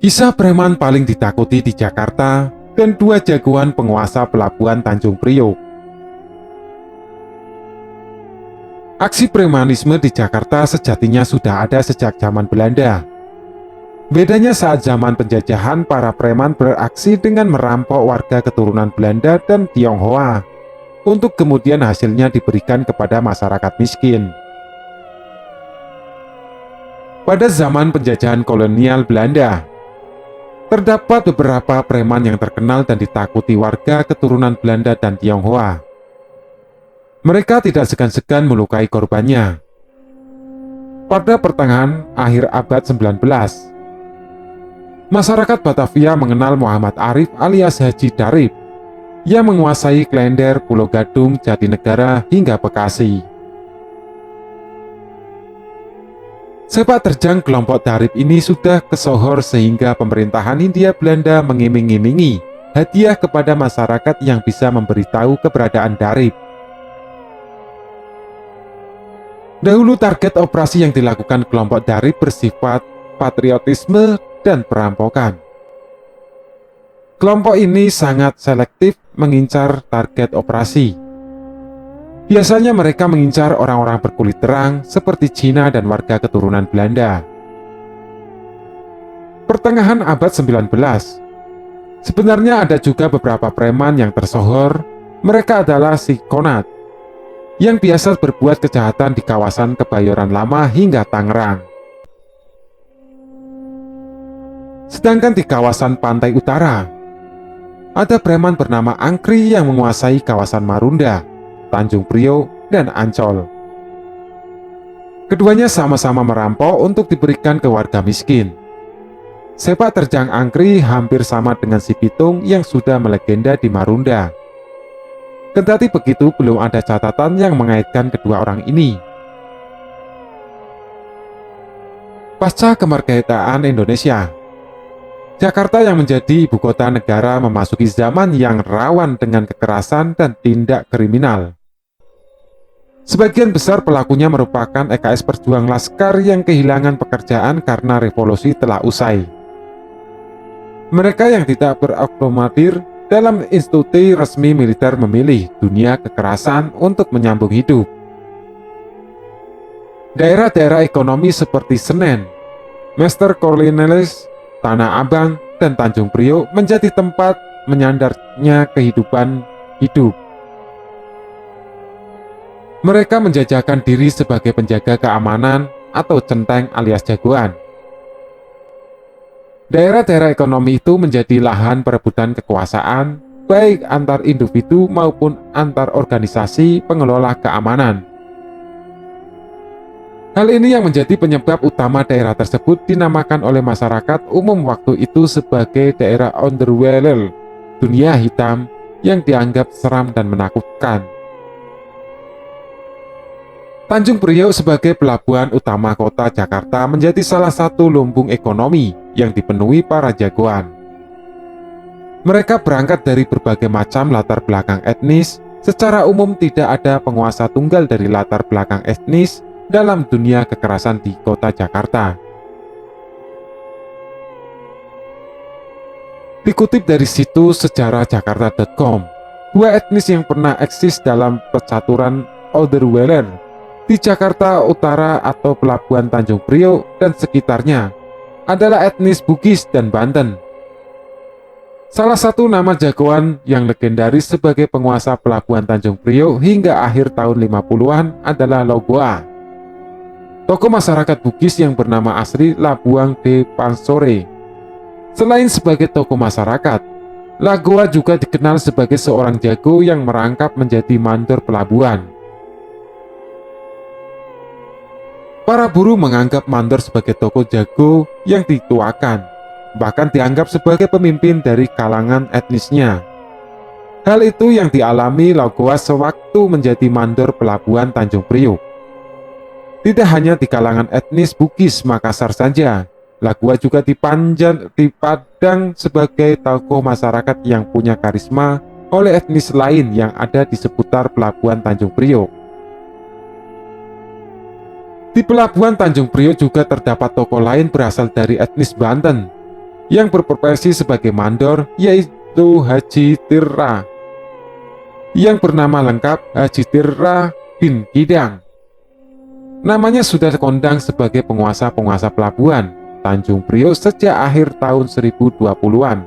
Kisah preman paling ditakuti di Jakarta dan dua jagoan penguasa pelabuhan Tanjung Priok. Aksi premanisme di Jakarta sejatinya sudah ada sejak zaman Belanda. Bedanya saat zaman penjajahan, para preman beraksi dengan merampok warga keturunan Belanda dan Tionghoa, untuk kemudian hasilnya diberikan kepada masyarakat miskin. Pada zaman penjajahan kolonial Belanda, terdapat beberapa preman yang terkenal dan ditakuti warga keturunan Belanda dan Tionghoa. Mereka tidak segan-segan melukai korbannya. Pada pertengahan akhir abad 19, masyarakat Batavia mengenal Muhammad Arif alias Haji Darip yang menguasai Klender, Pulau Gadung, Jatinegara, hingga Bekasi. Sepak terjang kelompok Darip ini sudah kesohor sehingga pemerintahan Hindia Belanda mengiming-imingi hadiah kepada masyarakat yang bisa memberitahu keberadaan Darip. Dahulu target operasi yang dilakukan kelompok Darip bersifat patriotisme dan perampokan. Kelompok ini sangat selektif mengincar target operasi. Biasanya mereka mengincar orang-orang berkulit terang seperti Cina dan warga keturunan Belanda. Pertengahan abad 19, sebenarnya ada juga beberapa preman yang tersohor. Mereka adalah si Konat, yang biasa berbuat kejahatan di kawasan Kebayoran Lama hingga Tangerang. Sedangkan di kawasan pantai utara, ada preman bernama Angkri yang menguasai kawasan Marunda, Tanjung Priok, dan Ancol. Keduanya sama-sama merampok untuk diberikan ke warga miskin. Sepak terjang Angkri hampir sama dengan si Pitung yang sudah melegenda di Marunda. Kendati begitu, belum ada catatan yang mengaitkan kedua orang ini. Pasca kemerdekaan Indonesia, Jakarta yang menjadi ibu kota negara memasuki zaman yang rawan dengan kekerasan dan tindak kriminal. Sebagian besar pelakunya merupakan EKS pejuang laskar yang kehilangan pekerjaan karena revolusi telah usai. Mereka yang tidak berakomodir dalam institusi resmi militer memilih dunia kekerasan untuk menyambung hidup. Daerah-daerah ekonomi seperti Senen, Master Cornelius, Tanah Abang, dan Tanjung Priok menjadi tempat menyandarnya kehidupan hidup. Mereka menjajakan diri sebagai penjaga keamanan atau centeng alias jagoan. Daerah-daerah ekonomi itu menjadi lahan perebutan kekuasaan, baik antar individu maupun antar organisasi pengelola keamanan. Hal ini yang menjadi penyebab utama daerah tersebut dinamakan oleh masyarakat umum waktu itu sebagai daerah underworld, dunia hitam yang dianggap seram dan menakutkan. Tanjung Priok sebagai pelabuhan utama kota Jakarta menjadi salah satu lumbung ekonomi yang dipenuhi para jagoan. Mereka berangkat dari berbagai macam latar belakang etnis. Secara umum tidak ada penguasa tunggal dari latar belakang etnis dalam dunia kekerasan di kota Jakarta. Dikutip dari situs sejarahjakarta.com, dua etnis yang pernah eksis dalam percaturan Orderweller di Jakarta Utara atau Pelabuhan Tanjung Priok dan sekitarnya adalah etnis Bugis dan Banten. Salah satu nama jagoan yang legendaris sebagai penguasa Pelabuhan Tanjung Priok hingga akhir tahun 50-an adalah Logoa, tokoh masyarakat Bugis yang bernama asli Labuang de Pansore. Selain sebagai tokoh masyarakat, Lagoa juga dikenal sebagai seorang jago yang merangkap menjadi mandor pelabuhan. Para buruh menganggap mandor sebagai tokoh jago yang dituakan, bahkan dianggap sebagai pemimpin dari kalangan etnisnya. Hal itu yang dialami Lagoa sewaktu menjadi mandor pelabuhan Tanjung Priok. Tidak hanya di kalangan etnis Bugis Makassar saja, Lagoa juga dipandang sebagai tokoh masyarakat yang punya karisma oleh etnis lain yang ada di seputar pelabuhan Tanjung Priok. Di Pelabuhan Tanjung Priok juga terdapat tokoh lain berasal dari etnis Banten, yang berprofesi sebagai mandor, yaitu Haji Tirra, yang bernama lengkap Haji Tirra bin Kidang. Namanya sudah kondang sebagai penguasa-penguasa pelabuhan Tanjung Priok sejak akhir tahun 1020-an,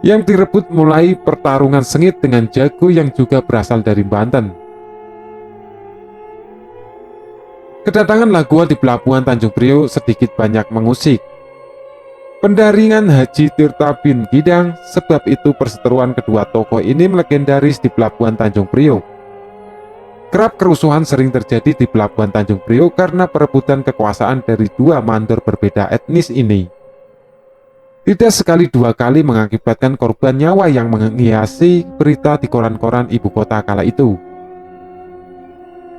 yang direbut mulai pertarungan sengit dengan jago yang juga berasal dari Banten. Kedatangan Lagoa di pelabuhan Tanjung Priok sedikit banyak mengusik pendaringan Haji Tirta bin Kidang. Sebab itu perseteruan kedua tokoh ini legendaris di pelabuhan Tanjung Priok. Kerap kerusuhan sering terjadi di pelabuhan Tanjung Priok karena perebutan kekuasaan dari dua mandor berbeda etnis ini. Tidak sekali dua kali mengakibatkan korban nyawa yang menghiasi berita di koran-koran ibu kota kala itu.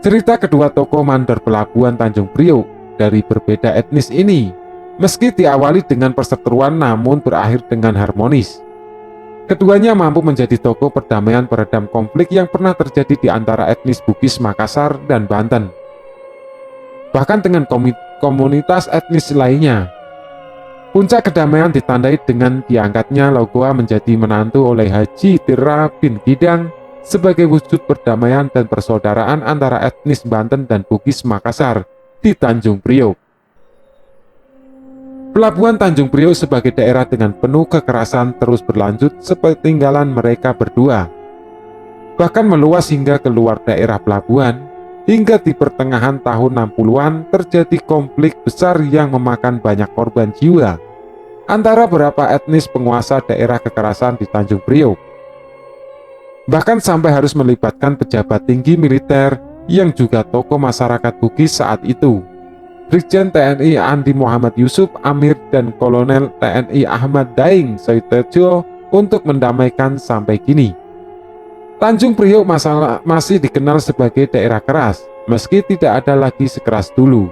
Cerita kedua tokoh mandor pelabuhan Tanjung Priok dari berbeda etnis ini, meski diawali dengan perseteruan namun berakhir dengan harmonis. Keduanya mampu menjadi tokoh perdamaian peredam konflik yang pernah terjadi di antara etnis Bugis Makassar dan Banten, bahkan dengan komunitas etnis lainnya. Puncak kedamaian ditandai dengan diangkatnya Lagoa menjadi menantu oleh Haji Tirra bin Kidang sebagai wujud perdamaian dan persaudaraan antara etnis Banten dan Bugis Makassar di Tanjung Priok. Pelabuhan Tanjung Priok sebagai daerah dengan penuh kekerasan terus berlanjut sepeninggalan mereka berdua, bahkan meluas hingga keluar daerah pelabuhan. Hingga di pertengahan tahun 60-an terjadi konflik besar yang memakan banyak korban jiwa antara beberapa etnis penguasa daerah kekerasan di Tanjung Priok, bahkan sampai harus melibatkan pejabat tinggi militer yang juga tokoh masyarakat Bugis saat itu, Brigjen TNI Andi Muhammad Yusuf Amir dan Kolonel TNI Ahmad Daeng Soetejo untuk mendamaikan. Sampai kini Tanjung Priok masih dikenal sebagai daerah keras, meski tidak ada lagi sekeras dulu.